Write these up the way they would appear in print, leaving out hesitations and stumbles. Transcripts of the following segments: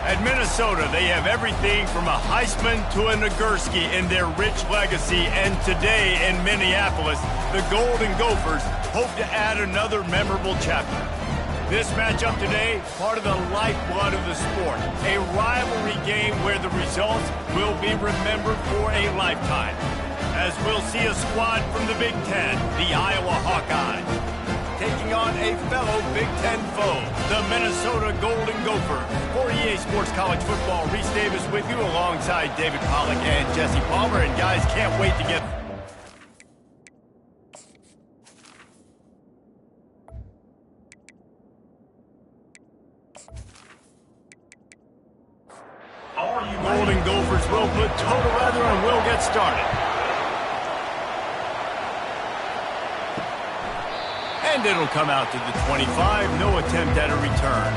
At Minnesota, they have everything from a Heisman to a Nagurski in their rich legacy. And today in Minneapolis, the Golden Gophers hope to add another memorable chapter. This matchup today, part of the lifeblood of the sport. A rivalry game where the results will be remembered for a lifetime. As we'll see a squad from the Big Ten, the Iowa Hawkeyes, taking on a fellow Big Ten foe, the Minnesota Golden Gophers. For EA Sports College Football, Reese Davis with you alongside David Pollack and Jesse Palmer. And guys, can't wait to get... Golden Gophers will put total weather and we'll get started. And it'll come out to the 25, no attempt at a return.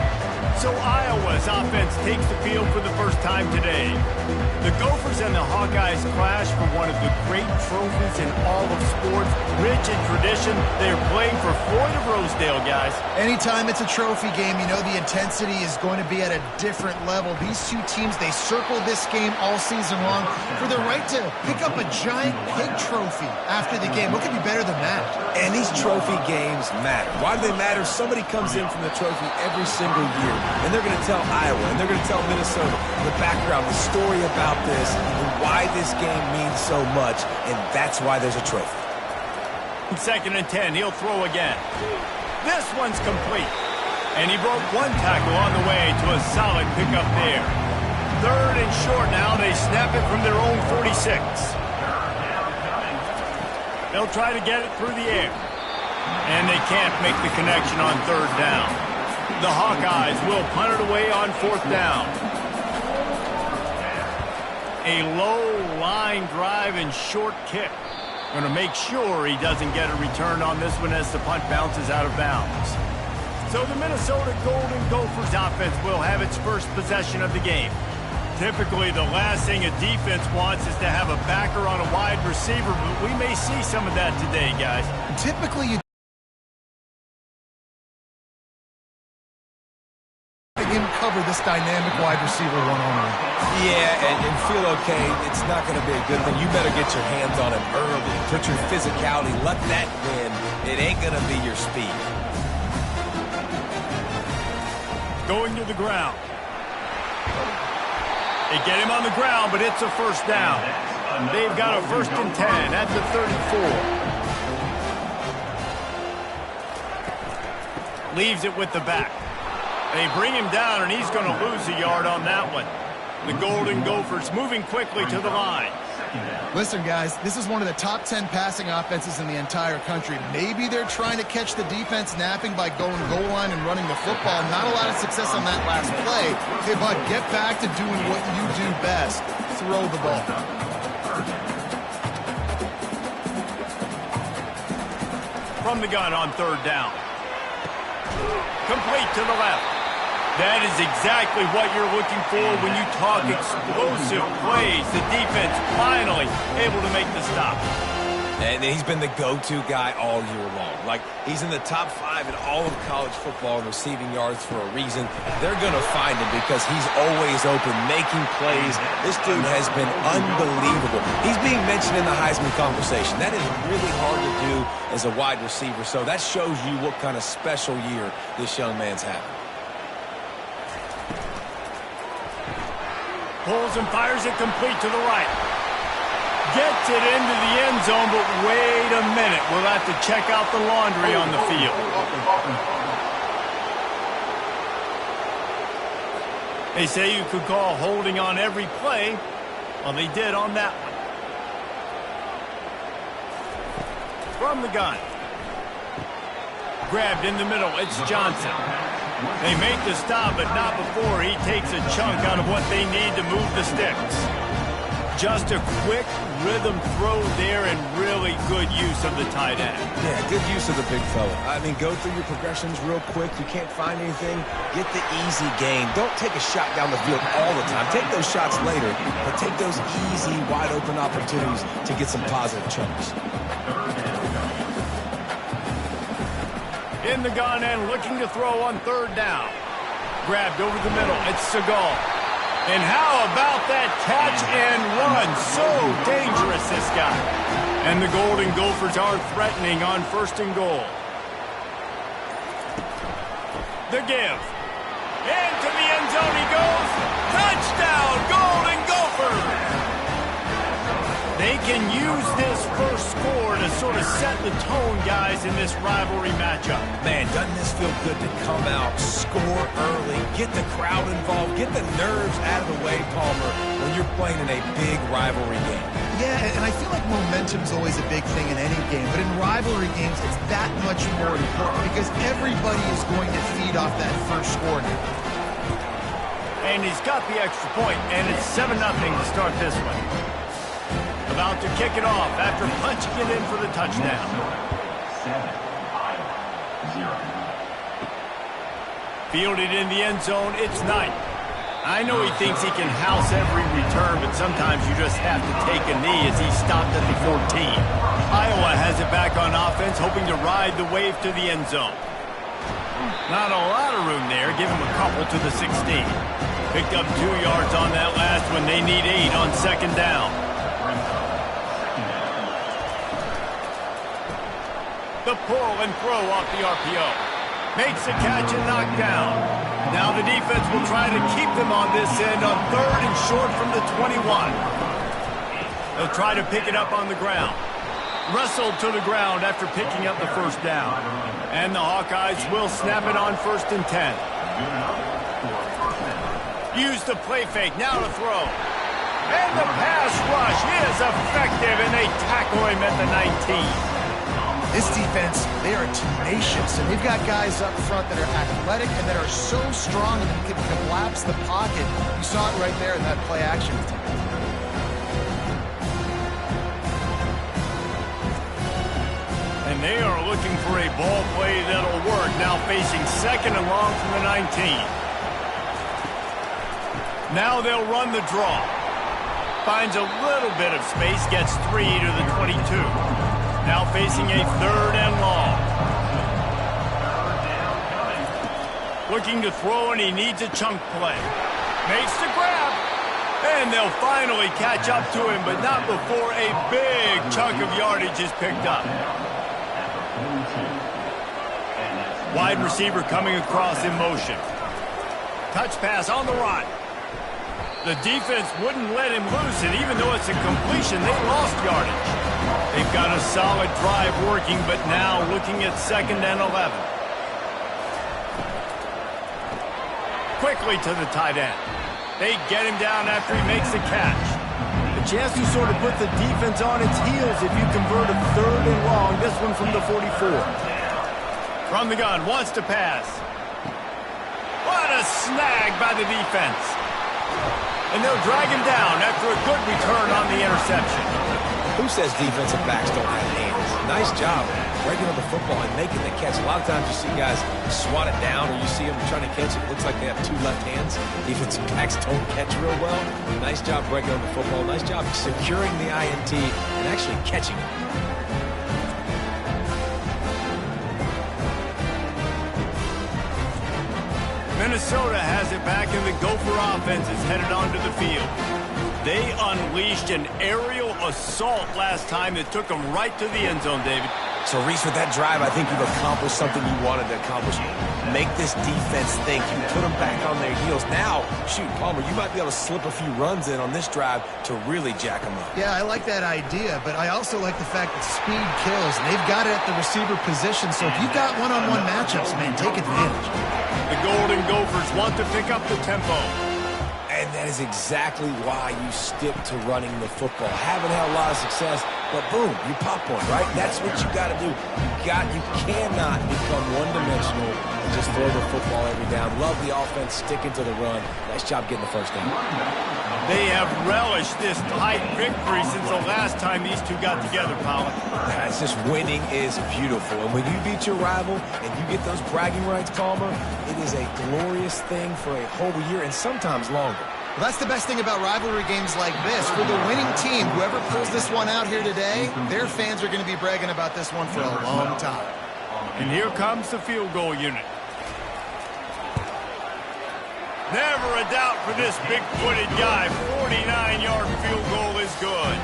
So Iowa's offense takes the field for the first time today. The Gophers and the Hawkeyes clash for one of the great trophies in all of sports. Rich in tradition, they're playing for Floyd of Rosedale, guys. Anytime it's a trophy game, you know the intensity is going to be at a different level. These two teams, they circle this game all season long for the right to pick up a giant pig trophy after the game. What could be better than that? And these trophy games matter. Why do they matter? Somebody comes in from the trophy every single year, and they're going to tell Iowa, and they're going to tell Minnesota the background, the story about this, and why this game means so much, and that's why there's a trophy. 2nd and 10, he'll throw again. This one's complete. And he broke one tackle on the way to a solid pickup there. 3rd and short now, they snap it from their own 46. They'll try to get it through the air. And they can't make the connection on 3rd down. The Hawkeyes will punt it away on 4th down. A low line drive and short kick. Going to make sure he doesn't get a return on this one as the punt bounces out of bounds. So the Minnesota Golden Gophers offense will have its first possession of the game. Typically, the last thing a defense wants is to have a backer on a wide receiver, but we may see some of that today, guys. Typically, you him cover this dynamic wide receiver one-on-one. Yeah, and feel okay. It's not going to be a good thing. You better get your hands on him early. Put your physicality. Let that win. It ain't going to be your speed. Going to the ground. They get him on the ground, but it's a 1st down. They've got a 1st and 10 at the 34. Leaves it with the back. They bring him down, and he's going to lose a yard on that one. The Golden Gophers moving quickly to the line. Listen, guys, this is one of the top 10 passing offenses in the entire country. Maybe they're trying to catch the defense napping by going goal line and running the football. Not a lot of success on that last play. Hey, bud, get back to doing what you do best. Throw the ball. From the gun on 3rd down. Complete to the left. That is exactly what you're looking for when you talk explosive plays. The defense finally able to make the stop. And he's been the go-to guy all year long. Like, he's in the top 5 in all of college football in receiving yards for a reason. They're going to find him because he's always open, making plays. This dude has been unbelievable. He's being mentioned in the Heisman conversation. That is really hard to do as a wide receiver. So that shows you what kind of special year this young man's having. Pulls and fires it complete to the right. Gets it into the end zone, but wait a minute. We'll have to check out the laundry on the field. They say you could call holding on every play. Well, they did on that one. From the gun. Grabbed in the middle. It's Johnson. They make the stop, but not before he takes a chunk out of what they need to move the sticks. Just a quick rhythm throw there and really good use of the tight end. Yeah, good use of the big fella. I mean, go through your progressions real quick. You can't find anything. Get the easy gain. Don't take a shot down the field all the time. Take those shots later, but take those easy, wide-open opportunities to get some positive chunks. In the gun and looking to throw on 3rd down. Grabbed over the middle. It's Segal. And how about that catch and run? So dangerous, this guy. And the Golden Gophers are threatening on 1st and goal. The give. Into the end zone he goes. Touchdown, Golden Gophers! They can use this first score to sort of set the tone, guys, in this rivalry matchup. Man, doesn't this feel good to come out, score early, get the crowd involved, get the nerves out of the way, Palmer, when you're playing in a big rivalry game? Yeah, and I feel like momentum's always a big thing in any game, but in rivalry games, it's that much more important because everybody is going to feed off that first score now. And he's got the extra point, and it's 7-0 to start this one. About to kick it off after punching it in for the touchdown. 7-0. Fielded in the end zone, it's Knight. I know he thinks he can house every return, but sometimes you just have to take a knee as he stopped at the 14. Iowa has it back on offense, hoping to ride the wave to the end zone. Not a lot of room there. Give him a couple to the 16. Picked up 2 yards on that last one. They need 8 on 2nd down. The pull and throw off the RPO. Makes the catch and knocked down. Now the defense will try to keep them on this end on 3rd and short from the 21. They'll try to pick it up on the ground. Wrestled to the ground after picking up the 1st down. And the Hawkeyes will snap it on 1st and 10. Use the play fake, now to throw. And the pass rush is effective, and they tackle him at the 19. This defense, they are tenacious, and they've got guys up front that are athletic and that are so strong that they can collapse the pocket. You saw it right there in that play action. And they are looking for a ball play that'll work. Now facing 2nd and long from the 19. Now they'll run the draw. Finds a little bit of space, gets 3 to the 22. Now facing a 3rd and long. Looking to throw, and he needs a chunk play. Makes the grab. And they'll finally catch up to him, but not before a big chunk of yardage is picked up. Wide receiver coming across in motion. Touch pass on the run. The defense wouldn't let him loose, and even though it's a completion, they lost yardage. They've got a solid drive working, but now looking at 2nd and 11. Quickly to the tight end. They get him down after he makes the catch. A chance to sort of put the defense on its heels if you convert a 3rd and long. This one from the 44. From the gun, wants to pass. What a snag by the defense. And they'll drag him down after a good return on the interception. Who says defensive backs don't have hands? Nice job breaking up the football and making the catch. A lot of times you see guys swat it down, or you see them trying to catch it. It looks like they have 2 left hands. Defensive backs don't catch real well. Nice job breaking up the football. Nice job securing the INT and actually catching it. Minnesota has it back, and the Gopher offense is headed onto the field. They unleashed an aerial assault last time that took them right to the end zone, David. So, Reese, with that drive, I think you've accomplished something you wanted to accomplish. Make this defense think. You put them back on their heels. Now, shoot, Palmer, you might be able to slip a few runs in on this drive to really jack them up. Yeah, I like that idea, but I also like the fact that speed kills. And they've got it at the receiver position, so if you've got one-on-one matchups, man, take advantage. The Golden Gophers want to pick up the tempo. And that is exactly why you stick to running the football. Haven't had a lot of success, but boom, you pop one, right? That's what you got to do. You cannot become one-dimensional and just throw the football every down. Love the offense, sticking to the run. Nice job getting the 1st down. They have relished this tight victory since the last time these two got together, Powell. It's just winning is beautiful. And when you beat your rival and you get those bragging rights, Palmer, it is a glorious thing for a whole year and sometimes longer. Well, that's the best thing about rivalry games like this. For the winning team, whoever pulls this one out here today, their fans are going to be bragging about this one for a long time. And here comes the field goal unit. Never a doubt for this big-footed guy. 49-yard field goal is good.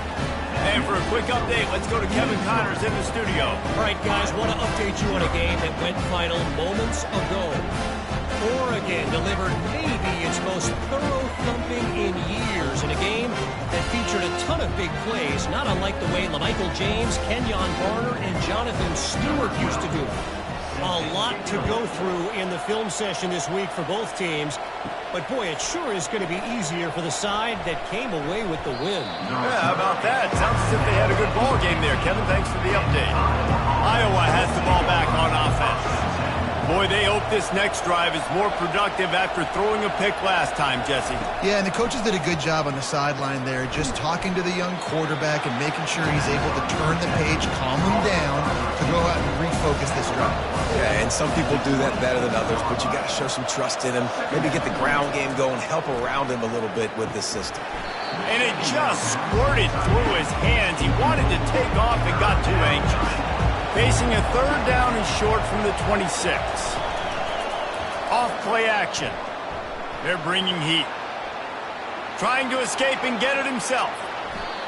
And for a quick update, let's go to Kevin Connors in the studio. All right, guys, want to update you on a game that went final moments ago. Oregon delivered maybe its most thorough thumping in years in a game that featured a ton of big plays, not unlike the way LaMichael James, Kenyon Barner, and Jonathan Stewart used to do it. A lot to go through in the film session this week for both teams. But, boy, it sure is going to be easier for the side that came away with the win. Yeah, how about that? Sounds as if they had a good ball game there. Kevin, thanks for the update. Iowa has the ball back on offense. Boy, they hope this next drive is more productive after throwing a pick last time, Jesse. Yeah, and the coaches did a good job on the sideline there, just talking to the young quarterback and making sure he's able to turn the page, calm him down, to go out and refocus this drive. Yeah, and some people do that better than others, but you got to show some trust in him, maybe get the ground game going, help around him a little bit with this system. And it just squirted through his hands. He wanted to take off and got too anxious. Facing a third down and short from the 26. Off play action. They're bringing heat. Trying to escape and get it himself.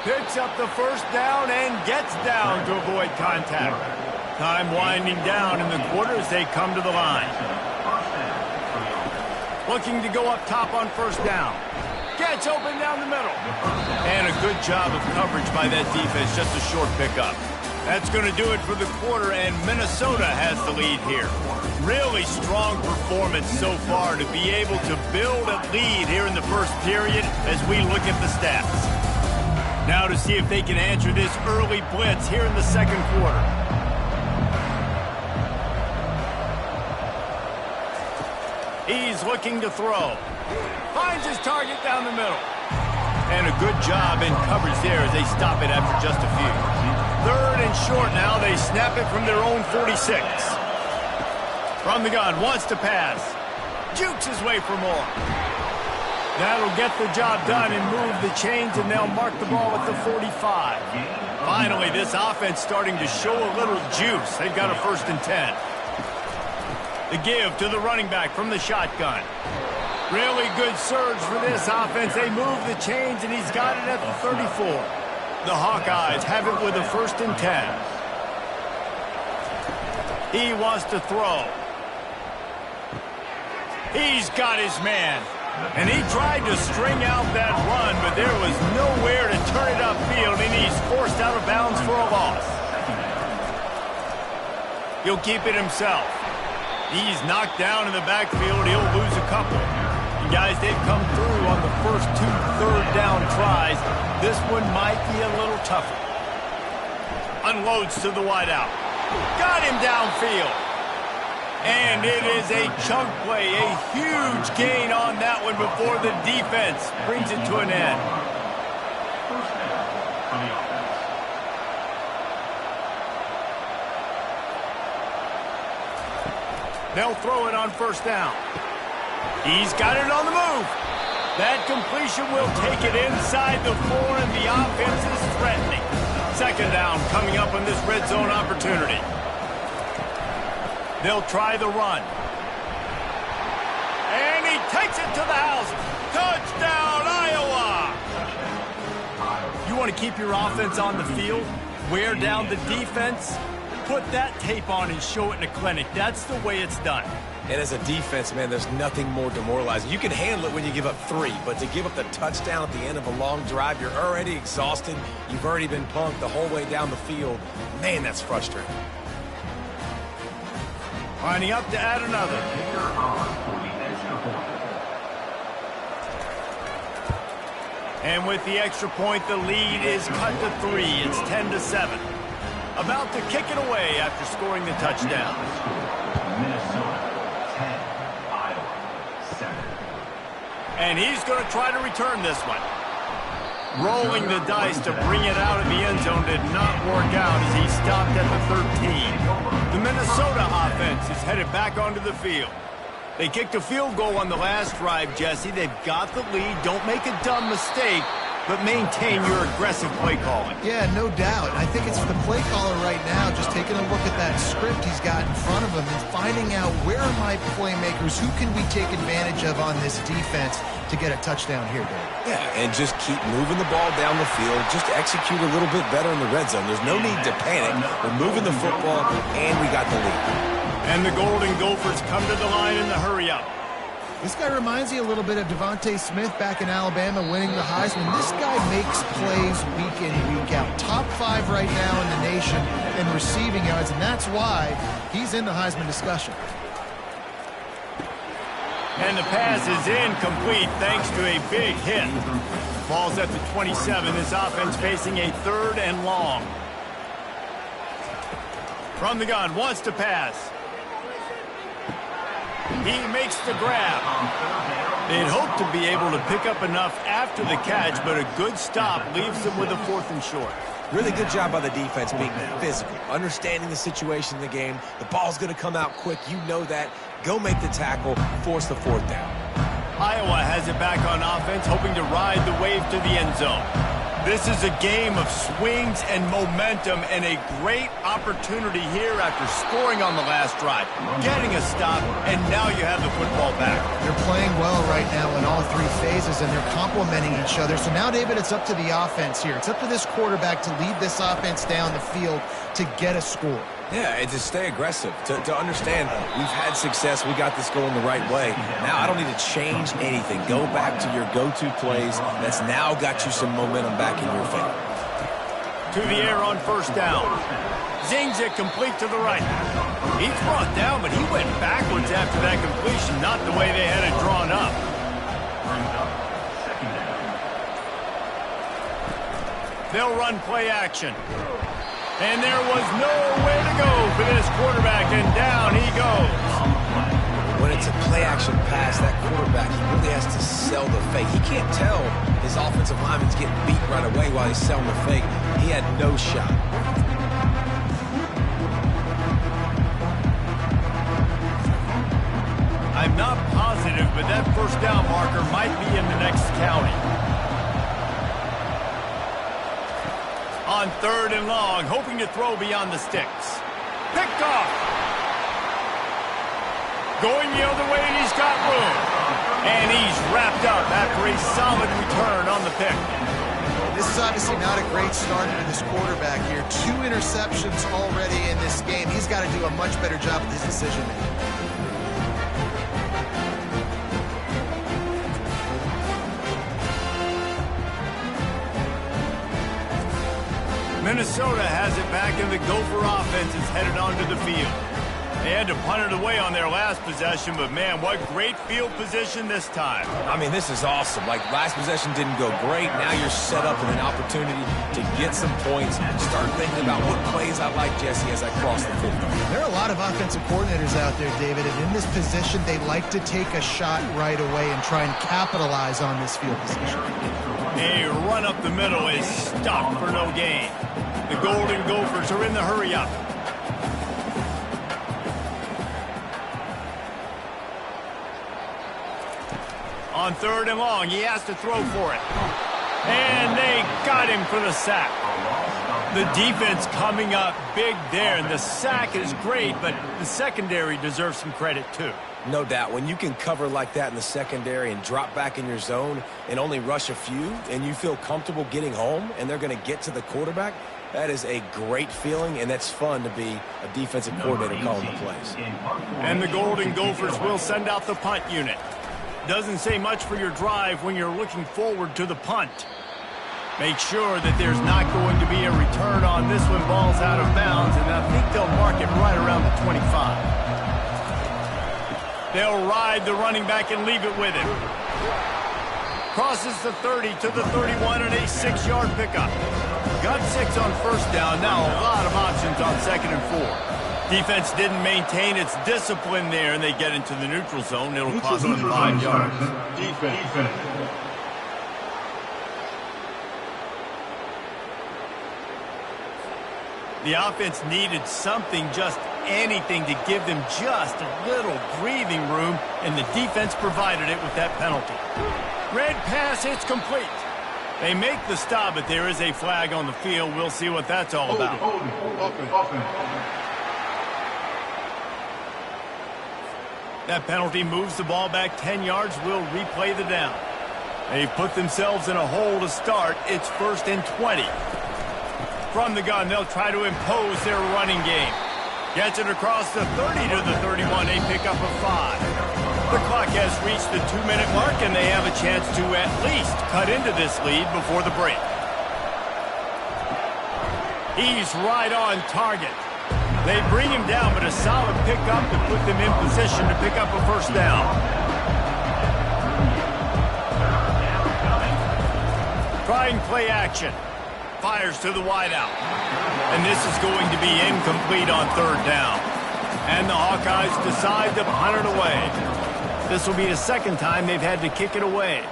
Picks up the first down and gets down to avoid contact. Time winding down in the quarter as they come to the line. Looking to go up top on first down. Gets open down the middle. And a good job of coverage by that defense. Just a short pickup. That's going to do it for the quarter, and Minnesota has the lead here. Really strong performance so far to be able to build a lead here in the first period as we look at the stats. Now to see if they can answer this early blitz here in the second quarter. He's looking to throw. Finds his target down the middle. And a good job in coverage there as they stop it after just a few. Third and short now. They snap it from their own 46. From the gun, wants to pass. Jukes his way for more. That'll get the job done and move the chains, and they'll mark the ball at the 45. Finally, this offense starting to show a little juice. They've got a 1st and 10. The give to the running back from the shotgun. Really good surge for this offense. They move the chains, and he's got it at the 34. The Hawkeyes have it with a 1st and 10. He wants to throw. He's got his man. And he tried to string out that run, but there was nowhere to turn it upfield, and he's forced out of bounds for a loss. He'll keep it himself. He's knocked down in the backfield. He'll lose a couple. And guys, they've come through on the first 2 third-down tries. This one might be a little tougher. Unloads to the wideout. Got him downfield. And it is a chunk play, a huge gain on that one before the defense brings it to an end. They'll throw it on first down. He's got it on the move. That completion will take it inside the 4, and the offense is threatening. Second down coming up on this red zone opportunity. They'll try the run. And he takes it to the house. Touchdown, Iowa! You want to keep your offense on the field? Wear down the defense? Put that tape on and show it in a clinic. That's the way it's done. And as a defense, man, there's nothing more demoralizing. You can handle it when you give up 3, but to give up the touchdown at the end of a long drive, you're already exhausted. You've already been punked the whole way down the field. Man, that's frustrating. Lining up to add another. And with the extra point, the lead is cut to 3. It's 10-7. About to kick it away after scoring the touchdown. Minnesota 10, Iowa 7. And he's going to try to return this one. Rolling the dice to bring it out of the end zone did not work out as he stopped at the 13. The Minnesota offense is headed back onto the field. They kicked a field goal on the last drive, Jesse. They've got the lead. Don't make a dumb mistake. but maintain your aggressive play calling. Yeah, no doubt. I think it's the play caller right now just taking a look at that script he's got in front of him and finding out where are my playmakers, who can we take advantage of on this defense to get a touchdown here, Dave. Yeah, and just keep moving the ball down the field. Just execute a little bit better in the red zone. There's no need to panic. We're moving the football, and we got the lead. And the Golden Gophers come to the line in the hurry-up. This guy reminds you a little bit of Devontae Smith back in Alabama winning the Heisman. This guy makes plays week in, week out. Top 5 right now in the nation in receiving yards, and that's why he's in the Heisman discussion. And the pass is incomplete thanks to a big hit. Ball's at the 27. This offense facing a 3rd and long. From the gun, wants to pass. He makes the grab. They'd hope to be able to pick up enough after the catch, but a good stop leaves them with a 4th and short. Really good job by the defense being physical, understanding the situation in the game. The ball's going to come out quick. You know that. Go make the tackle, force the 4th down. Iowa has it back on offense, hoping to ride the wave to the end zone. This is a game of swings and momentum, and a great opportunity here after scoring on the last drive, getting a stop, and now you have the football back. They're playing well right now in all 3 phases, and they're complementing each other. So now, David, it's up to the offense here. It's up to this quarterback to lead this offense down the field to get a score. Yeah, and to stay aggressive, to understand we've had success, we got this going the right way. Now I don't need to change anything. Go back to your go-to plays. That's now got you some momentum back in your favor. To the air on 1st down. Zings it complete to the right. He's brought down, but he went backwards after that completion, not the way they had it drawn up. They'll run play action. And there was nowhere to go for this quarterback, and down he goes. When it's a play-action pass, that quarterback, he really has to sell the fake. He can't tell his offensive lineman's getting beat right away while he's selling the fake. He had no shot. I'm not positive, but that 1st down marker might be in the next county. On 3rd and long, hoping to throw beyond the sticks. Picked off. Going the other way, and he's got room. And he's wrapped up after a solid return on the pick. This is obviously not a great start for this quarterback here. 2 interceptions already in this game. He's got to do a much better job with his decision-making. Minnesota has it back, and the Gopher offense is headed onto the field. They had to punt it away on their last possession, but man, what great field position this time. I mean, this is awesome. Like, last possession didn't go great. Now you're set up with an opportunity to get some points. Start thinking about what plays I like, Jesse, as I cross the 50. There are a lot of offensive coordinators out there, David, and in this position, they like to take a shot right away and try and capitalize on this field position. A run up the middle is stopped for no gain. The Golden Gophers are in the hurry-up. On 3rd and long, he has to throw for it. And they got him for the sack. The defense coming up big there, and the sack is great, but the secondary deserves some credit too. No doubt. When you can cover like that in the secondary and drop back in your zone and only rush a few, and you feel comfortable getting home, and they're going to get to the quarterback, that is a great feeling, and that's fun to be a defensive coordinator calling the plays. And the Golden Gophers will send out the punt unit. Doesn't say much for your drive when you're looking forward to the punt. Make sure that there's not going to be a return on this one. Ball's out of bounds, and I think they'll mark it right around the 25. They'll ride the running back and leave it with him. Crosses the 30 to the 31 and a 6-yard pickup. Got 6 on 1st down. Now a lot of options on 2nd and 4. Defense didn't maintain its discipline there, and they get into the neutral zone. It'll cost them 5 yards. Defense. The offense needed something, just anything, to give them just a little breathing room, and the defense provided it with that penalty. Red pass, it's complete. They make the stop, but there is a flag on the field. We'll see what that's all about. That penalty moves the ball back 10 yards. We'll replay the down. They've put themselves in a hole to start. It's 1st and 20. From the gun, they'll try to impose their running game. Gets it across the 30 to the 31. They pick up a 5. The clock has reached the 2-minute mark, and they have a chance to at least cut into this lead before the break. He's right on target. They bring him down, but a solid pickup to put them in position to pick up a 1st down. Trying play action. Fires to the wideout. And this is going to be incomplete on 3rd down. And the Hawkeyes decide to punt it away. This will be the 2nd time they've had to kick it away.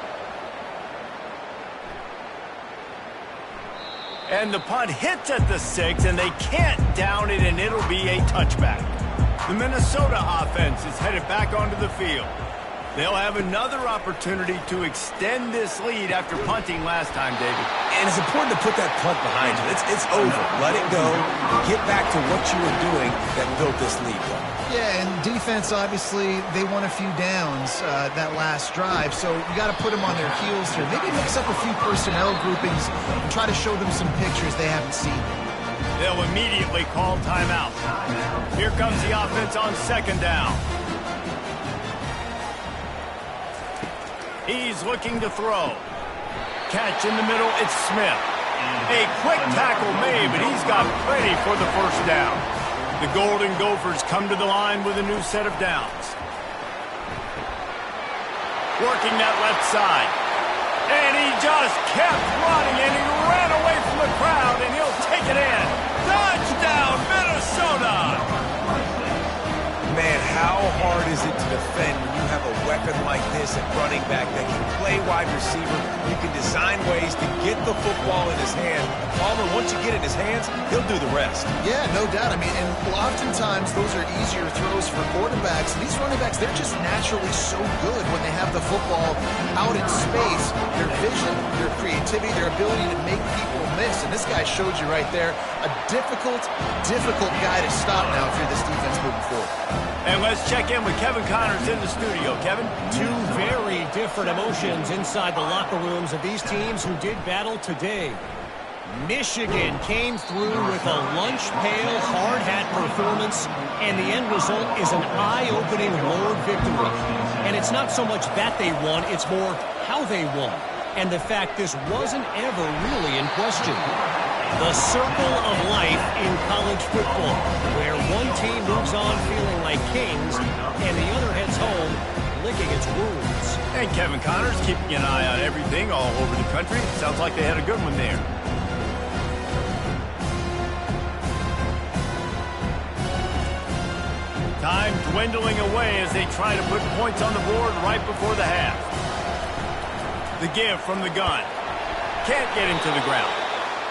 And the punt hits at the 6, and they can't down it, and it'll be a touchback. The Minnesota offense is headed back onto the field. They'll have another opportunity to extend this lead after punting last time, David. And it's important to put that punt behind you. It's over. Let it go. Get back to what you were doing that built this lead. Yeah, and defense, obviously, they won a few downs that last drive, so you got to put them on their heels here. Maybe mix up a few personnel groupings and try to show them some pictures they haven't seen. They'll immediately call timeout. Here comes the offense on 2nd down. He's looking to throw. Catch in the middle, it's Smith. A quick tackle made, but he's got plenty for the 1st down. The Golden Gophers come to the line with a new set of downs. Working that left side. And he just kept running, and he ran away from the crowd, and he'll take it in. Touchdown, Minnesota! Man, how hard is it to defend when you have a weapon like this at running back that can play wide receiver? You can design ways to get the football in his hand. Palmer, once you get it in his hands, he'll do the rest. Yeah, no doubt. I mean, and oftentimes those are easier throws for quarterbacks. These running backs, they're just naturally so good when they have the football out in space. Their vision, their creativity, their ability to make people miss. And this guy showed you right there, a difficult guy to stop now if you're this defense moving forward. And let's check in with Kevin Connors in the studio. Kevin? Two very different emotions inside the locker rooms of these teams who did battle today. Michigan came through with a lunch pail, hard hat performance, and the end result is an eye-opening road victory. And it's not so much that they won, it's more how they won. And the fact this wasn't ever really in question. The circle of life in college football, where one team moves on feeling like kings, and the other heads home licking its wounds. And Kevin Connors keeping an eye on everything all over the country. Sounds like they had a good one there. Time dwindling away as they try to put points on the board right before the half. The give from the gun. Can't get him to the ground.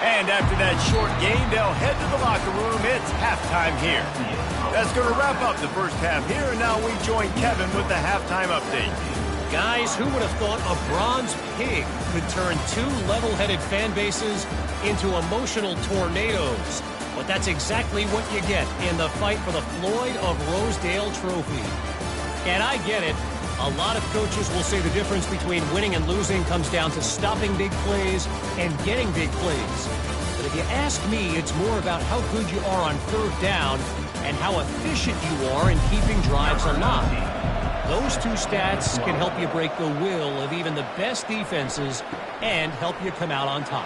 And after that short game, they'll head to the locker room. It's halftime here. That's going to wrap up the first half here, and now we join Kevin with the halftime update. Guys, who would have thought a bronze pig could turn two level-headed fan bases into emotional tornadoes? But that's exactly what you get in the fight for the Floyd of Rosedale Trophy. And I get it. A lot of coaches will say the difference between winning and losing comes down to stopping big plays and getting big plays. But if you ask me, it's more about how good you are on 3rd down and how efficient you are in keeping drives alive. Those two stats can help you break the will of even the best defenses and help you come out on top.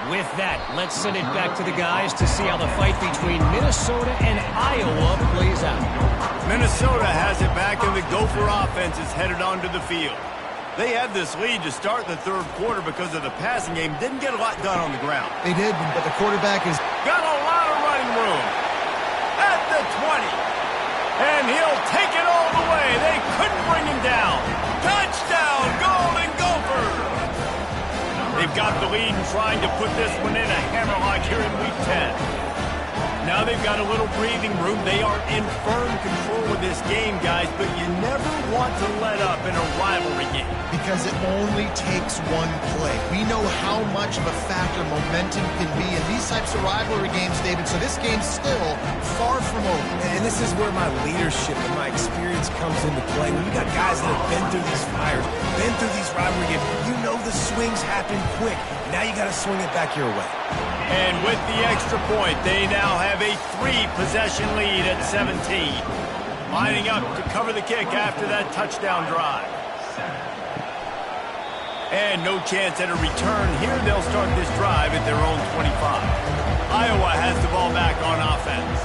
With that, let's send it back to the guys to see how the fight between Minnesota and Iowa plays out. Minnesota has it back, and the Gopher offense is headed onto the field. They had this lead to start the 3rd quarter because of the passing game. Didn't get a lot done on the ground. They did, but the quarterback is got a lot of running room. At the 20. And he'll take it all the way. They couldn't bring him down. Touchdown, Golden Gophers! They've got the lead and trying to put this one in a hammerlock here in Week 10. Now they've got a little breathing room. They are in firm control of this game, guys, but you never want to let up in a rivalry game. Because it only takes one play. We know how much of a factor momentum can be in these types of rivalry games, David, so this game's still far from over. And this is where my leadership and my experience comes into play. When you got guys that have been through these fires, been through these rivalry games, you know the swings happen quick. Now you got to swing it back your way. And with the extra point, they now have a 3-possession lead at 17. Lining up to cover the kick after that touchdown drive. And no chance at a return. Here they'll start this drive at their own 25. Iowa has the ball back on offense.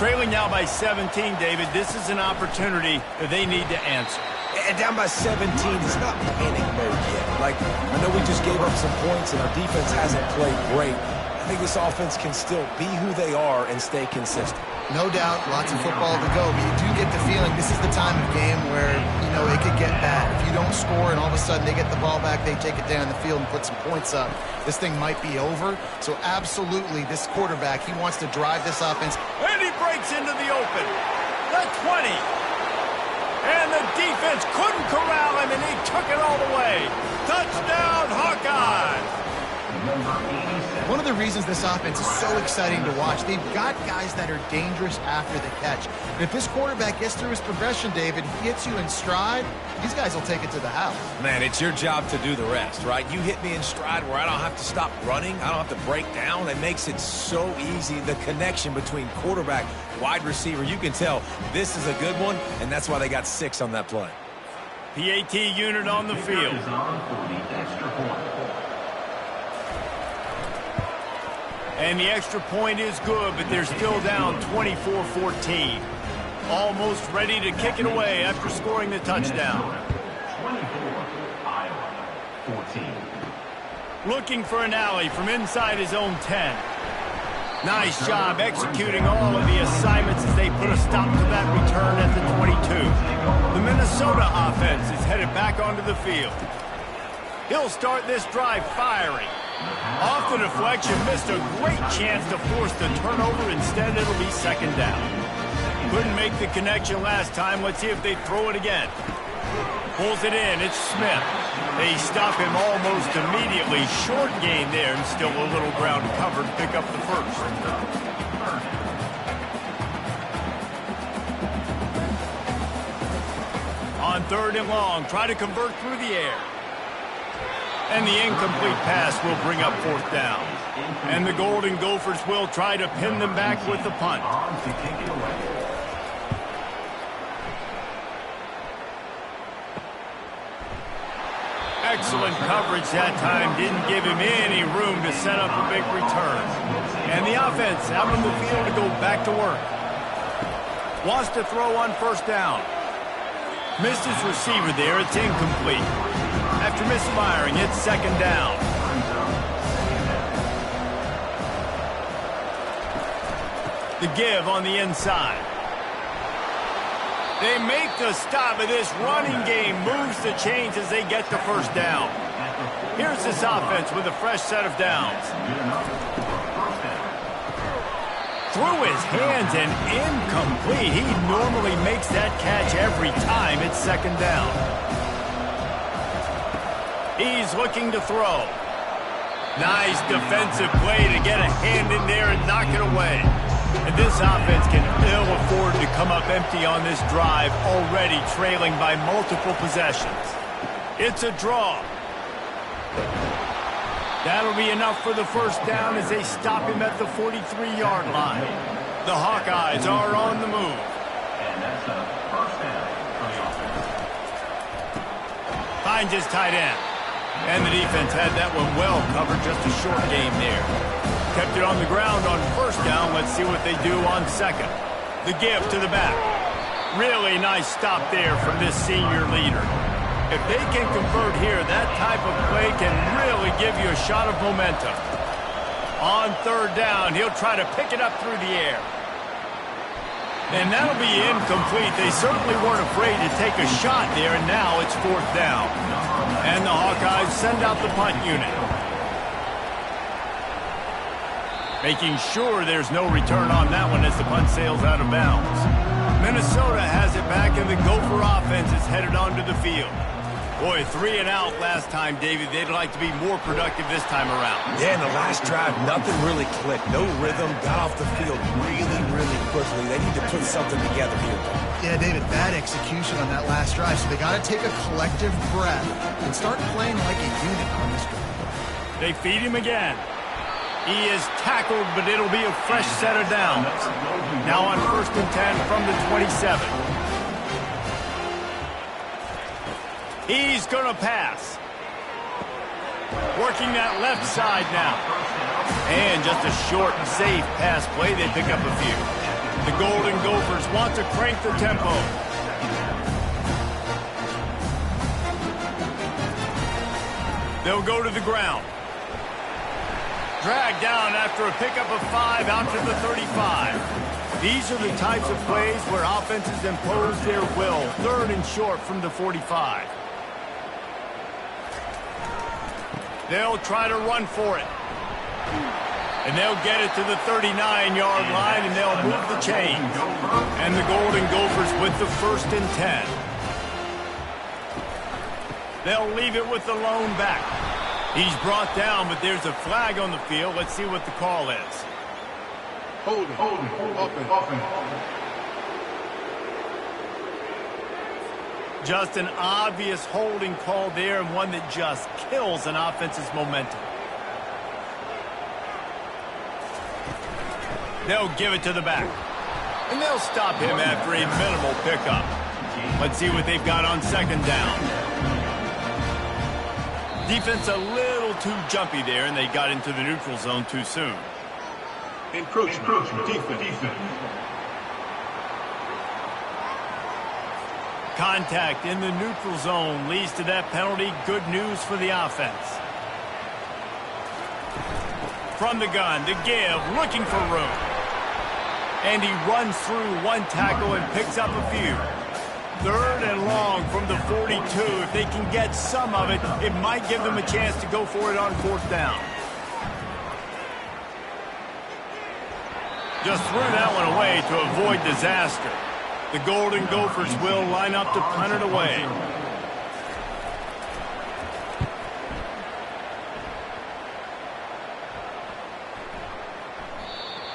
Trailing now by 17, David, this is an opportunity that they need to answer. And down by 17, it's not panic mode yet. Like, I know we just gave up some points and our defense hasn't played great. I think this offense can still be who they are and stay consistent. No doubt, lots of football to go, but you do get the feeling this is the time of game where, you know, it could get bad. If you don't score and all of a sudden they get the ball back, they take it down the field and put some points up, this thing might be over. So absolutely, this quarterback, he wants to drive this offense. And he breaks into the open. The 20. And the defense couldn't corral him, and he took it all the way. Touchdown, Hawkeyes! One of the reasons this offense is so exciting to watch, they've got guys that are dangerous after the catch. And if this quarterback gets through his progression, David, he hits you in stride, these guys will take it to the house. Man, it's your job to do the rest, right? You hit me in stride where I don't have to stop running. I don't have to break down. It makes it so easy. The connection between quarterback, wide receiver, you can tell this is a good one, and that's why they got 6 on that play. PAT unit on the field. And the extra point is good, but they're still down 24-14. Almost ready to kick it away after scoring the touchdown. 14. Looking for an alley from inside his own 10. Nice job executing all of the assignments as they put a stop to that return at the 22. The Minnesota offense is headed back onto the field. He'll start this drive firing. Off the deflection, missed a great chance to force the turnover. Instead, it'll be second down. Couldn't make the connection last time. Let's see if they throw it again. Pulls it in. It's Smith. They stop him almost immediately. Short gain there, and still a little ground covered to pick up the first. On 3rd and long, try to convert through the air. And the incomplete pass will bring up 4th down. And the Golden Gophers will try to pin them back with the punt. Excellent coverage that time. Didn't give him any room to set up a big return. And the offense out on the field to go back to work. Wants to throw on 1st down. Missed his receiver there. It's incomplete. After misfiring, it's 2nd down. The give on the inside. They make the stop, but this running game moves the chains as they get the 1st down. Here's this offense with a fresh set of downs. Through his hands and incomplete. He normally makes that catch every time. It's 2nd down. He's looking to throw. Nice defensive play to get a hand in there and knock it away. And this offense can ill afford to come up empty on this drive, already trailing by multiple possessions. It's a draw. That'll be enough for the 1st down as they stop him at the 43-yard line. The Hawkeyes are on the move. And that's a 1st down for the offense. Finds his tight end. And the defense had that one well covered, just a short game there. Kept it on the ground on 1st down. Let's see what they do on 2nd. The give to the back. Really nice stop there from this senior leader. If they can convert here, that type of play can really give you a shot of momentum. On 3rd down, he'll try to pick it up through the air. And that'll be incomplete. They certainly weren't afraid to take a shot there, and now it's 4th down. And the Hawkeyes send out the punt unit. making sure there's no return on that one as the punt sails out of bounds. Minnesota has it back, and the Gopher offense is headed onto the field. Boy, 3 and out last time, David. They'd like to be more productive this time around. Yeah, in the last drive, nothing really clicked. No rhythm, got off the field really, really quickly. They need to put something together here. Yeah, David, bad execution on that last drive, so they got to take a collective breath and start playing like a unit on this drive. They feed him again. He is tackled, but it'll be a fresh set of downs. Now on 1st and 10 from the 27. He's going to pass. Working that left side now. And just a short, safe pass play. They pick up a few. The Golden Gophers want to crank the tempo. They'll go to the ground. Dragged down after a pickup of 5 out to the 35. These are the types of plays where offenses impose their will. 3rd and short from the 45. They'll try to run for it. And they'll get it to the 39-yard line, and they'll move the chains. And the Golden Gophers with the 1st and 10. They'll leave it with the lone back. He's brought down, but there's a flag on the field. Let's see what the call is. Holding, offense. Just an obvious holding call there, and one that just kills an offense's momentum. They'll give it to the back. And they'll stop him after a minimal pickup. Let's see what they've got on 2nd down. Defense a little too jumpy there, and they got into the neutral zone too soon. Encroachment. Defense. Contact in the neutral zone leads to that penalty. Good news for the offense. From the gun, the give, looking for room. And he runs through one tackle and picks up a few. 3rd and long from the 42. If they can get some of it, it might give them a chance to go for it on 4th down. Just threw that one away to avoid disaster. The Golden Gophers will line up to punt it away.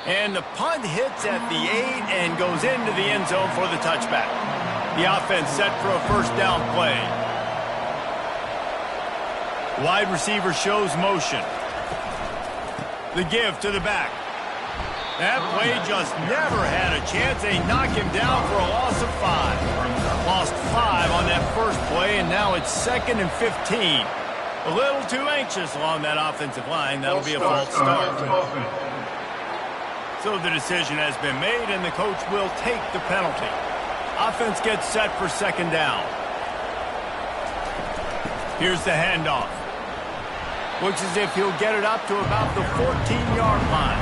And the punt hits at the 8 and goes into the end zone for the touchback. The offense set for a 1st down play. Wide receiver shows motion. The give to the back. That play just never had a chance. They knock him down for a loss of 5. Lost 5 on that first play, and now it's 2nd and 15. A little too anxious along that offensive line. That'll be a false start. So the decision has been made, and the coach will take the penalty. Offense gets set for 2nd down. Here's the handoff. Looks as if he'll get it up to about the 14-yard line.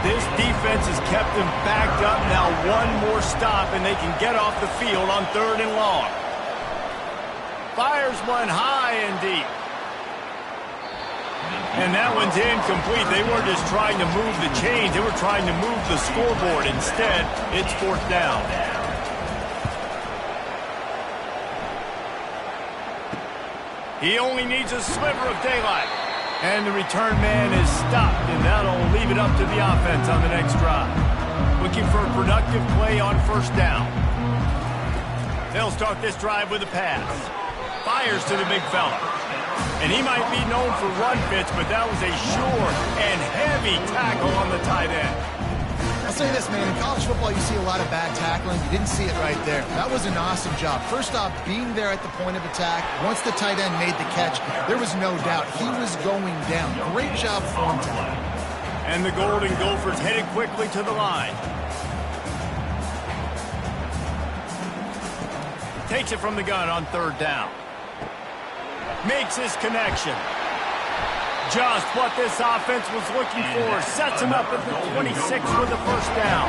This defense has kept them backed up. Now one more stop, and they can get off the field on 3rd and long. Fires one high and deep. And that one's incomplete. They weren't just trying to move the chains. They were trying to move the scoreboard. Instead, it's 4th down. He only needs a sliver of daylight. And the return man is stopped, and that'll leave it up to the offense on the next drive. Looking for a productive play on 1st down. They'll start this drive with a pass. Fires to the big fella. And he might be known for run fits, but that was a sure and heavy tackle on the tight end. I'll say this, man. In college football, you see a lot of bad tackling. You didn't see it right there. That was an awesome job. First off, being there at the point of attack. Once the tight end made the catch, there was no doubt he was going down. Great job for him tonight. And the Golden Gophers headed quickly to the line. Takes it from the gun on 3rd down. Makes his connection. Just what this offense was looking for. Sets him up at the 26 with the 1st down.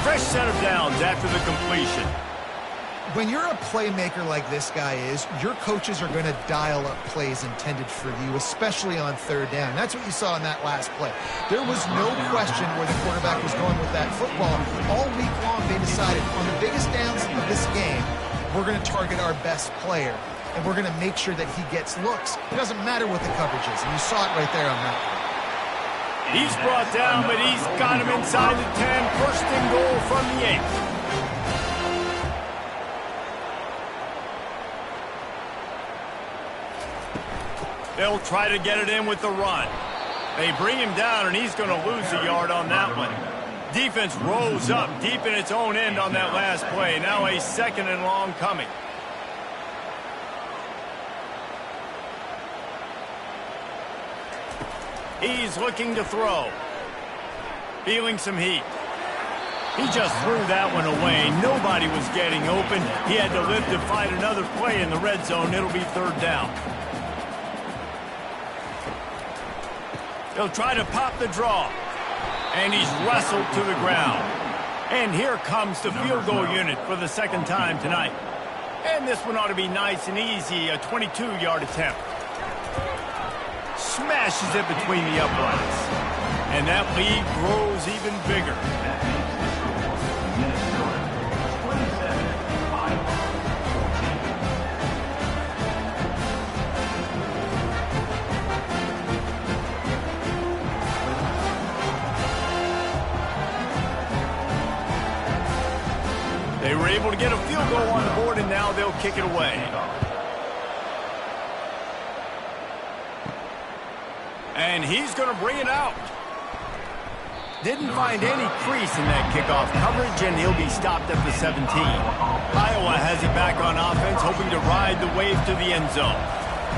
Fresh set of downs after the completion. When you're a playmaker like this guy is, your coaches are going to dial up plays intended for you, especially on third down. That's what you saw in that last play. There was no question where the quarterback was going with that football. All week long, they decided on the biggest downs of this game, we're going to target our best player, and we're going to make sure that he gets looks. It doesn't matter what the coverage is, and you saw it right there on that play. He's brought down, but he's got him inside the 10. First and goal from the 8. They'll try to get it in with the run. They bring him down, and he's going to lose a yard on that one. Defense rose up deep in its own end on that last play. Now a 2nd and long coming. He's looking to throw. Feeling some heat. He just threw that one away. Nobody was getting open. He had to live to fight another play in the red zone. It'll be 3rd down. He'll try to pop the draw. And he's wrestled to the ground. And here comes the field goal unit for the 2nd time tonight. And this one ought to be nice and easy, a 22-yard attempt. Smashes it between the uprights. And that lead grows even bigger. They were able to get a field goal on the board, and now they'll kick it away. And he's going to bring it out. Didn't find any crease in that kickoff coverage, and he'll be stopped at the 17. Iowa has it back on offense, hoping to ride the wave to the end zone.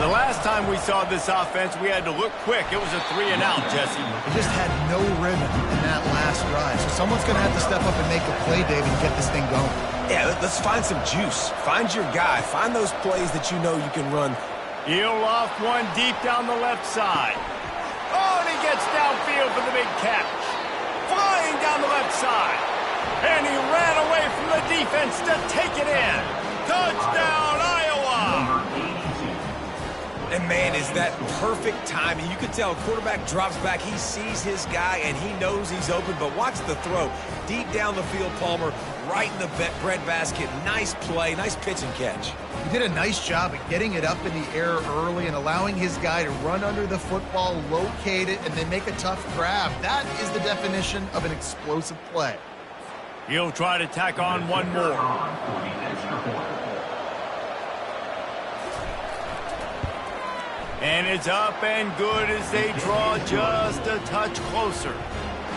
The last time we saw this offense, we had to look quick. It was a 3-and-out, Jesse. It just had no rhythm in that last drive. So someone's going to have to step up and make a play, David, and get this thing going. Yeah, let's find some juice. Find your guy. Find those plays that you know you can run. He'll off one deep down the left side. Oh, and he gets downfield for the big catch. Flying down the left side. And he ran away from the defense to take it in. Touchdown, Iowa! And, man, is that perfect timing. You can tell quarterback drops back. He sees his guy, and he knows he's open. But watch the throw. Deep down the field, Palmer, right in the breadbasket. Nice play, nice pitch and catch. He did a nice job at getting it up in the air early and allowing his guy to run under the football, locate it, and then make a tough grab. That is the definition of an explosive play. He'll try to tack on one more. And it's up and good as they draw just a touch closer.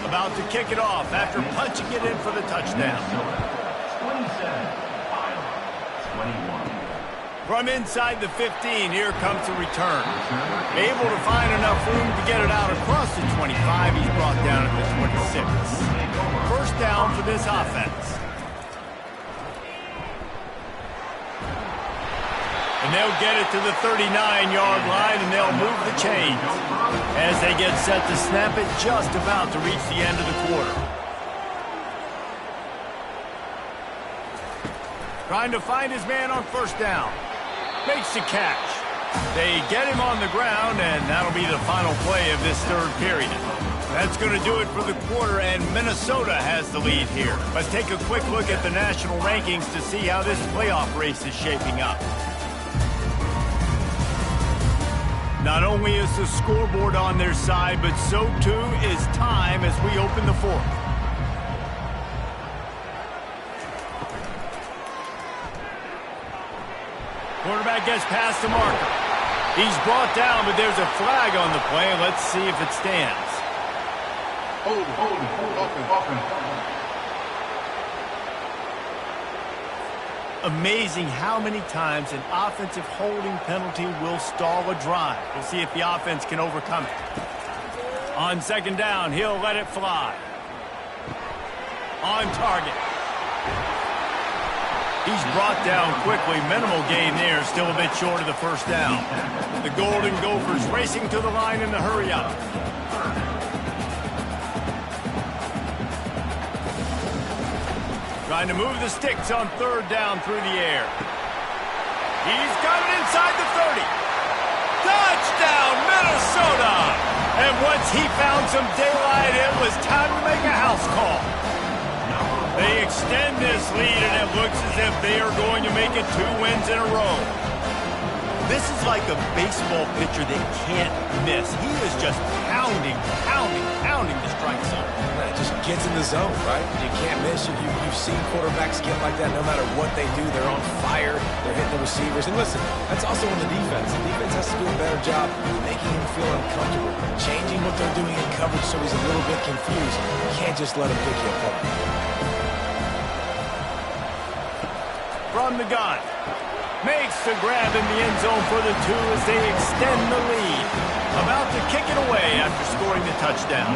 About to kick it off after punching it in for the touchdown. 21. From inside the 15, here comes the return. Able to find enough room to get it out across the 25. He's brought down at the 26. First down for this offense. And they'll get it to the 39-yard line, and they'll move the chains as they get set to snap it just about to reach the end of the quarter. Trying to find his man on first down. Makes the catch. They get him on the ground, and that'll be the final play of this 3rd period. That's going to do it for the quarter, and Minnesota has the lead here. Let's take a quick look at the national rankings to see how this playoff race is shaping up. Not only is the scoreboard on their side, but so too is time as we open the 4th. Quarterback gets past the marker. He's brought down, but there's a flag on the play. Let's see if it stands. Hold it. Amazing how many times an offensive holding penalty will stall a drive. We'll see if the offense can overcome it. On 2nd down, he'll let it fly. On target. He's brought down quickly. Minimal gain there. Still a bit short of the first down. The Golden Gophers racing to the line in the hurry-up. Trying to move the sticks on third down through the air. He's got it inside the 30. Touchdown, Minnesota! And once he found some daylight, it was time to make a house call. They extend this lead, and it looks as if they are going to make it 2 wins in a row. This is like a baseball pitcher that can't miss. He is just pounding the strike zone. It just gets in the zone, right? You can't miss. You've seen quarterbacks get like that no matter what they do. They're on fire. They're hitting the receivers. And listen, that's also on the defense. The defense has to do a better job making him feel uncomfortable, changing what they're doing in coverage so he's a little bit confused. You can't just let him pick you apart. From the gun. Makes the grab in the end zone for the 2 as they extend the lead. About to kick it away after scoring the touchdown.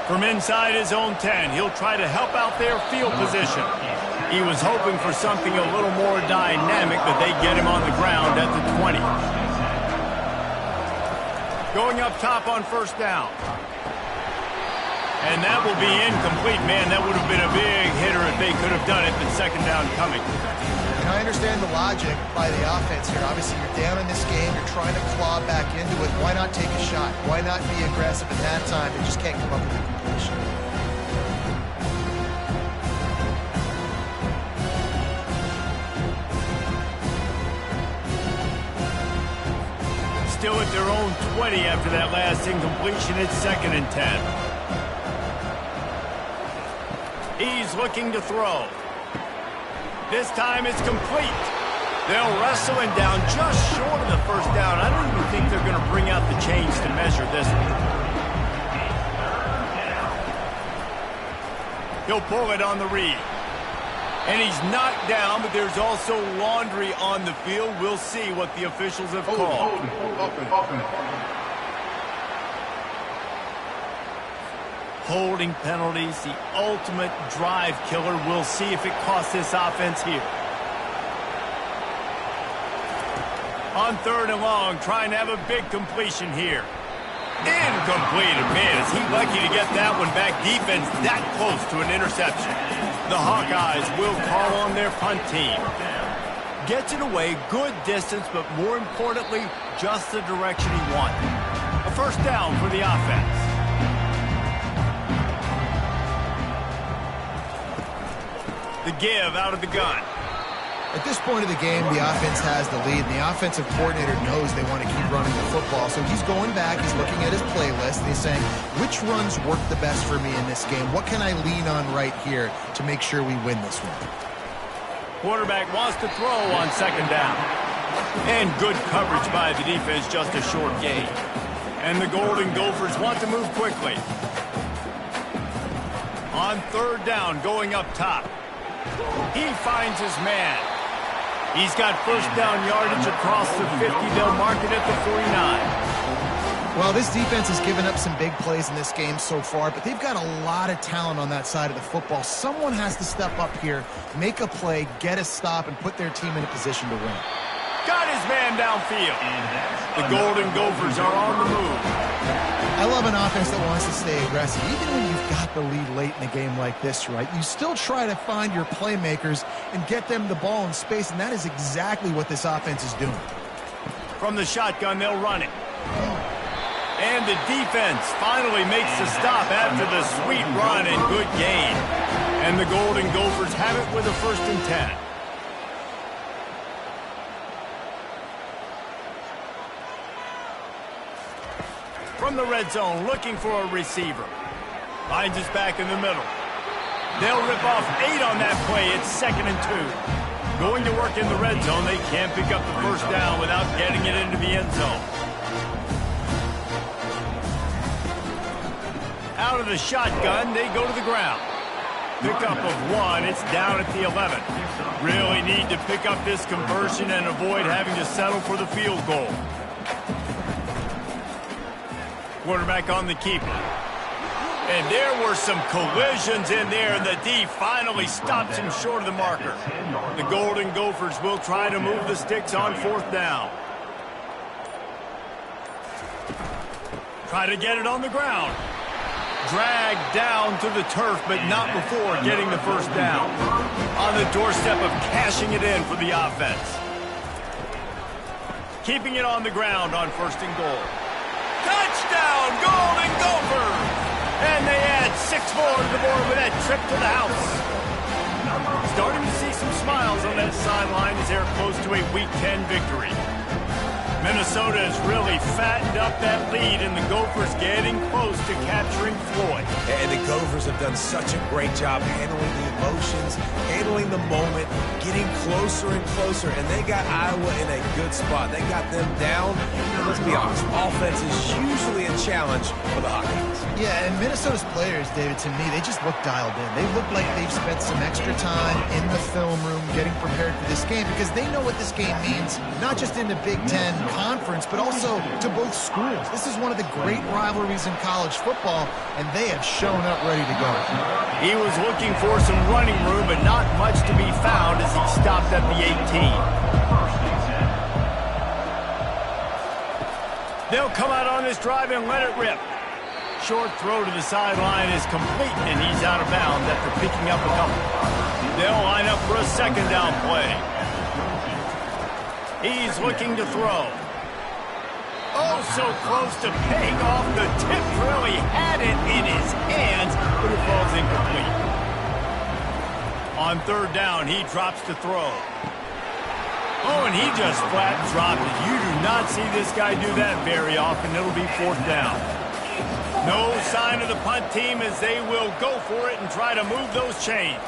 From inside his own 10, he'll try to help out their field position. He was hoping for something a little more dynamic, but they get him on the ground at the 20. Going up top on first down. And that will be incomplete. Man, that would have been a big hitter if they could have done it, but second down coming. And I understand the logic by the offense here. Obviously, you're down in this game. You're trying to claw back into it. Why not take a shot? Why not be aggressive at that time? They just can't come up with a completion. Still at their own 20 after that last incompletion. It's 2nd and 10. He's looking to throw. This time it's complete. They'll wrestle him down just short of the first down. I don't even think they're going to bring out the chains to measure this one. He'll pull it on the read. And he's knocked down, but there's also laundry on the field. We'll see what the officials have called. Holding penalties, the ultimate drive killer. We'll see if it costs this offense here. On 3rd and long, trying to have a big completion here. Incomplete. Man, is he lucky to get that one back. Defense that close to an interception. The Hawkeyes will call on their punt team. Gets it away, good distance, but more importantly, just the direction he wanted. A first down for the offense. The give out of the gun. At this point of the game, the offense has the lead, and the offensive coordinator knows they want to keep running the football. So he's going back, he's looking at his playlist, and he's saying, which runs work the best for me in this game? What can I lean on right here to make sure we win this one? Quarterback wants to throw on 2nd down. And good coverage by the defense, just a short gain. And the Golden Gophers want to move quickly. On 3rd down, going up top. He finds his man. He's got first down yardage across the 50. They'll mark it at the 49. Well, this defense has given up some big plays in this game so far, but they've got a lot of talent on that side of the football. Someone has to step up here, make a play, get a stop, and put their team in a position to win. Got his man downfield. The Golden Gophers are on the move. I love an offense that wants to stay aggressive. Even when you've got the lead late in a game like this, right, you still try to find your playmakers and get them the ball in space, and that is exactly what this offense is doing. From the shotgun, they'll run it. And the defense finally makes the stop after the sweet run and good gain. And the Golden Gophers have it with a 1st and 10. From the red zone, looking for a receiver. Finds us back in the middle. They'll rip off 8 on that play. It's 2nd and 2. Going to work in the red zone. They can't pick up the first down without getting it into the end zone. Out of the shotgun, they go to the ground. Pickup of 1. It's down at the 11. Really need to pick up this conversion and avoid having to settle for the field goal. Quarterback on the keeper. And there were some collisions in there, and the D finally stops him short of the marker. The Golden Gophers will try to move the sticks on 4th down. Try to get it on the ground. Dragged down to the turf, but not before getting the first down. On the doorstep of cashing it in for the offense. Keeping it on the ground on 1st and goal. Touchdown, Golden Gophers! And they add 6 more to the board with that trip to the house. Starting to see some smiles on that sideline as they're close to a Week 10 victory. Minnesota has really fattened up that lead, and the Gophers getting close to capturing Floyd. And the Gophers have done such a great job handling the emotions, handling the moment, getting closer and closer, and they got Iowa in a good spot. They got them down, and let's be honest, offense is usually a challenge for the Hawkeyes. Yeah, and Minnesota's players, David, to me, they just look dialed in. They look like they've spent some extra time in the film room getting prepared for this game because they know what this game means, not just in the Big Ten Conference, but also to both schools. This is one of the great rivalries in college football, and they have shown up ready to go. He was looking for some running room, but not much to be found as he stopped at the 18. They'll come out on this drive and let it rip. Short throw to the sideline is complete, and he's out of bounds after picking up a couple. They'll line up for a 2nd down play. He's looking to throw. Oh, so close to paying off the tip drill. He had it in his hands, but it falls incomplete. On 3rd down, he drops to throw. Oh, and he just flat dropped it. You do not see this guy do that very often. It'll be 4th down. No sign of the punt team as they will go for it and try to move those chains.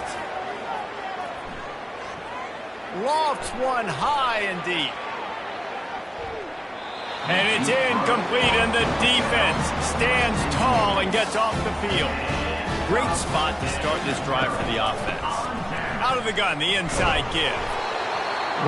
Lofts one high and deep. And it's incomplete, and the defense stands tall and gets off the field. Great spot to start this drive for the offense. Out of the gun, the inside give.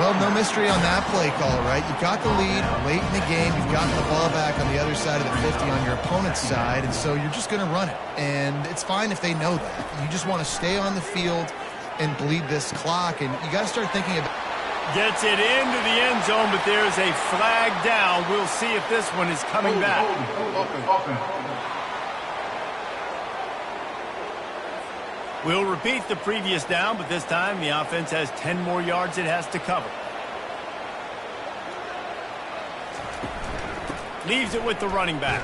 Well, no mystery on that play call, right? You got the lead late in the game. You've gotten the ball back on the other side of the 50 on your opponent's side, and so you're just going to run it. And it's fine if they know that. You just want to stay on the field and bleed this clock, and you got to start thinking about... Gets it into the end zone, but there's a flag down. We'll see if this one is coming back. We'll repeat the previous down, but this time the offense has 10 more yards it has to cover. Leaves it with the running back.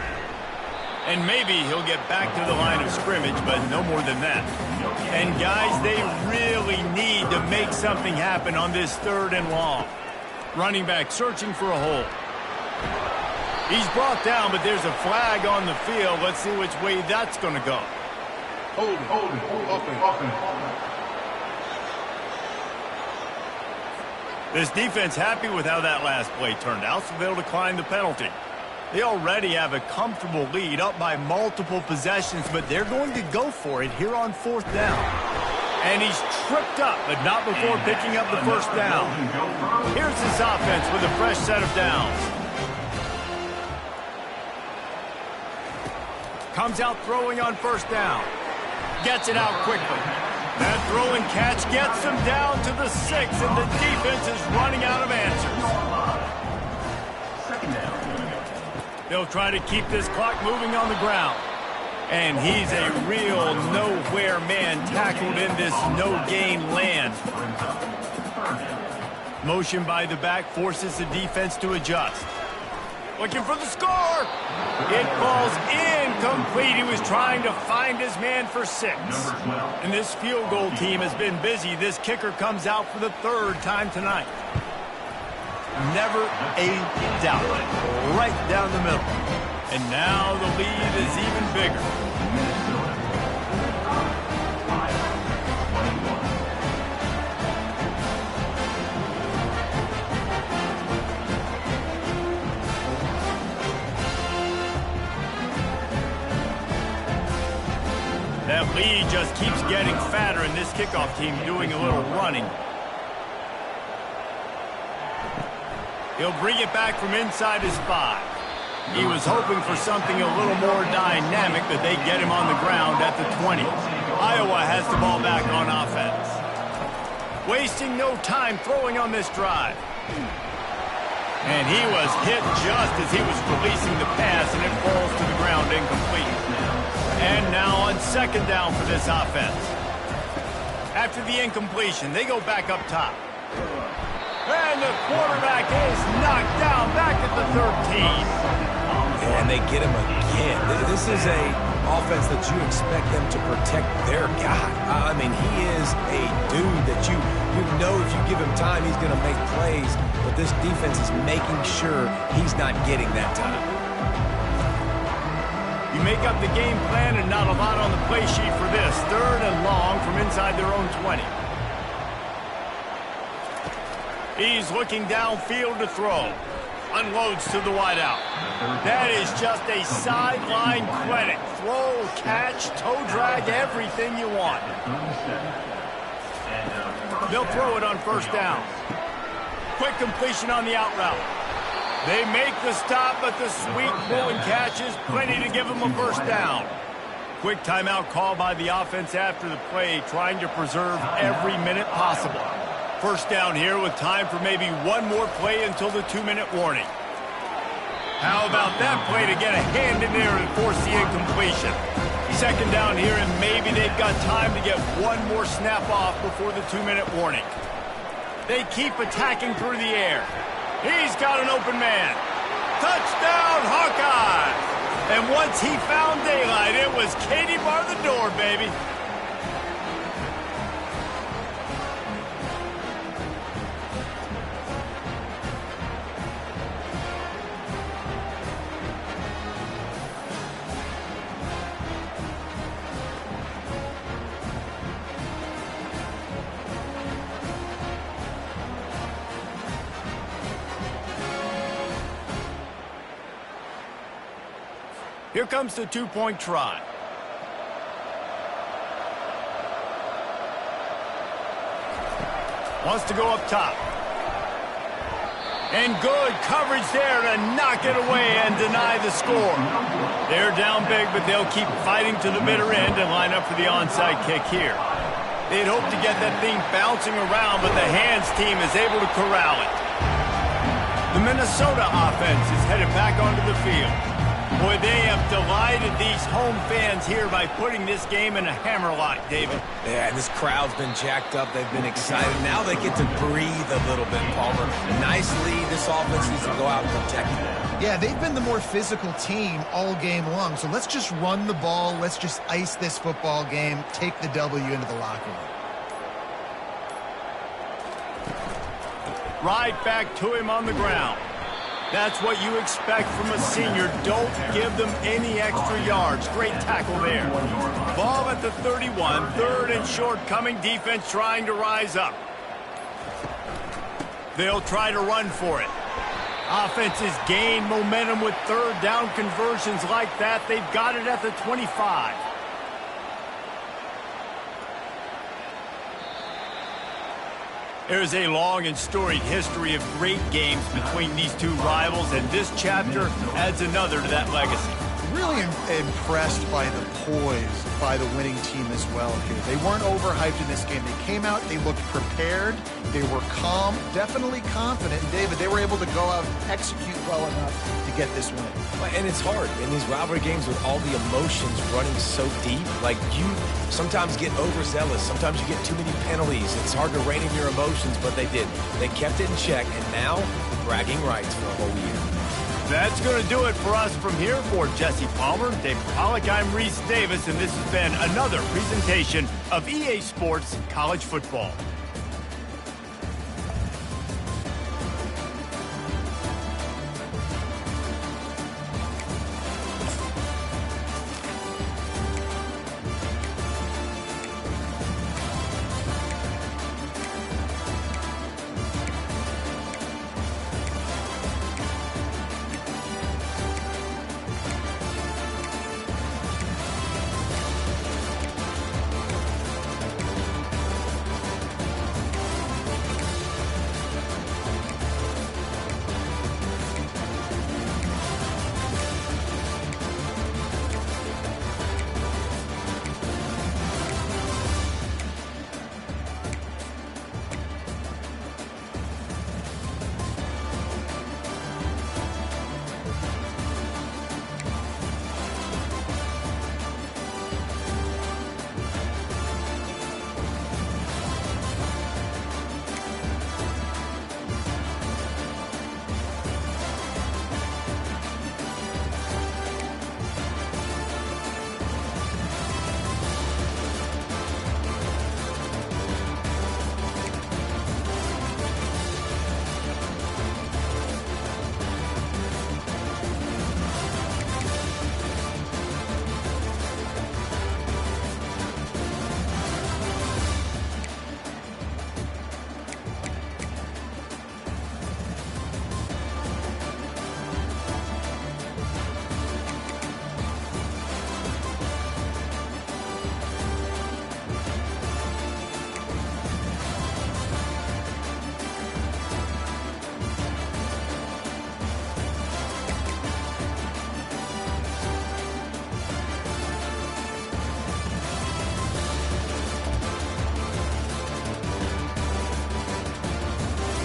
And maybe he'll get back to the line of scrimmage, but no more than that. And guys, they really need to make something happen on this 3rd and long. Running back searching for a hole. He's brought down, but there's a flag on the field. Let's see which way that's going to go. Hold it. This defense happy with how that last play turned out, so they'll decline the penalty. They already have a comfortable lead up by multiple possessions, but they're going to go for it here on 4th down. And he's tripped up, but not before picking up the 1st down. Here's this offense with a fresh set of downs. Comes out throwing on 1st down. Gets it out quickly. That throw and catch gets them down to the 6, and the defense is running out of answers. 2nd down. They'll try to keep this clock moving on the ground. And he's a real nowhere man tackled in this no-gain land. Motion by the back forces the defense to adjust. Looking for the score. It falls incomplete. He was trying to find his man for 6. And this field goal team has been busy. This kicker comes out for the 3rd time tonight. Never a doubt. Right down the middle. And now the lead is even bigger. That lead just keeps getting fatter, and this kickoff team doing a little running. He'll bring it back from inside his 5. He was hoping for something a little more dynamic, but they get him on the ground at the 20. Iowa has the ball back on offense. Wasting no time throwing on this drive. And he was hit just as he was releasing the pass, and it falls to the ground incomplete. And now on second down for this offense. After the incompletion, they go back up top. And the quarterback is knocked down back at the 13. And they get him again. This is a offense that you expect them to protect their guy. I mean, he is a dude that you know if you give him time, he's going to make plays. But this defense is making sure he's not getting that time. You make up the game plan and not a lot on the play sheet for this. Third and long from inside their own 20. He's looking downfield to throw. Unloads to the wideout. That is just a sideline clinic. Throw, catch, toe drag, everything you want. They'll throw it on first down. Quick completion on the out route. They make the stop, but the sweet throw and catch is plenty to give them a first down. Quick timeout call by the offense after the play, trying to preserve every minute possible. First down here with time for maybe one more play until the 2-minute warning. How about that play to get a hand in there and force the incompletion? Second down here, and maybe they've got time to get one more snap off before the 2-minute warning. They keep attacking through the air. He's got an open man. Touchdown, Hawkeyes! And once he found daylight, it was Katie bar the door, baby. Here comes the two-point try. Wants to go up top. And good coverage there to knock it away and deny the score. They're down big, but they'll keep fighting to the bitter end and line up for the onside kick here. They'd hope to get that thing bouncing around, but the hands team is able to corral it. The Minnesota offense is headed back onto the field. Boy, they have delighted these home fans here by putting this game in a hammerlock, David. Yeah, this crowd's been jacked up. They've been excited. Now they get to breathe a little bit, Palmer. Nice lead. This offense needs to go out and protect it. Yeah, they've been the more physical team all game long. So let's just run the ball. Let's just ice this football game. Take the W into the locker room. Right back to him on the ground. That's what you expect from a senior. Don't give them any extra yards. Great tackle there. Ball at the 31. Third and short coming. Defense trying to rise up. They'll try to run for it. Offenses gain momentum with third down conversions like that. They've got it at the 25. There's a long and storied history of great games between these two rivals, and this chapter adds another to that legacy. Really impressed by the poise by the winning team as well here. They weren't overhyped in this game. They came out, they looked prepared, they were calm, definitely confident. And David, they were able to go out and execute well enough to get this win. And it's hard in these rivalry games with all the emotions running so deep. Like, you sometimes get overzealous. Sometimes you get too many penalties. It's hard to rein in your emotions, but they did. They kept it in check, and now bragging rights for a whole year. That's going to do it for us from here. For Jesse Palmer, Dave Pollack, I'm Reese Davis, and this has been another presentation of EA Sports College Football.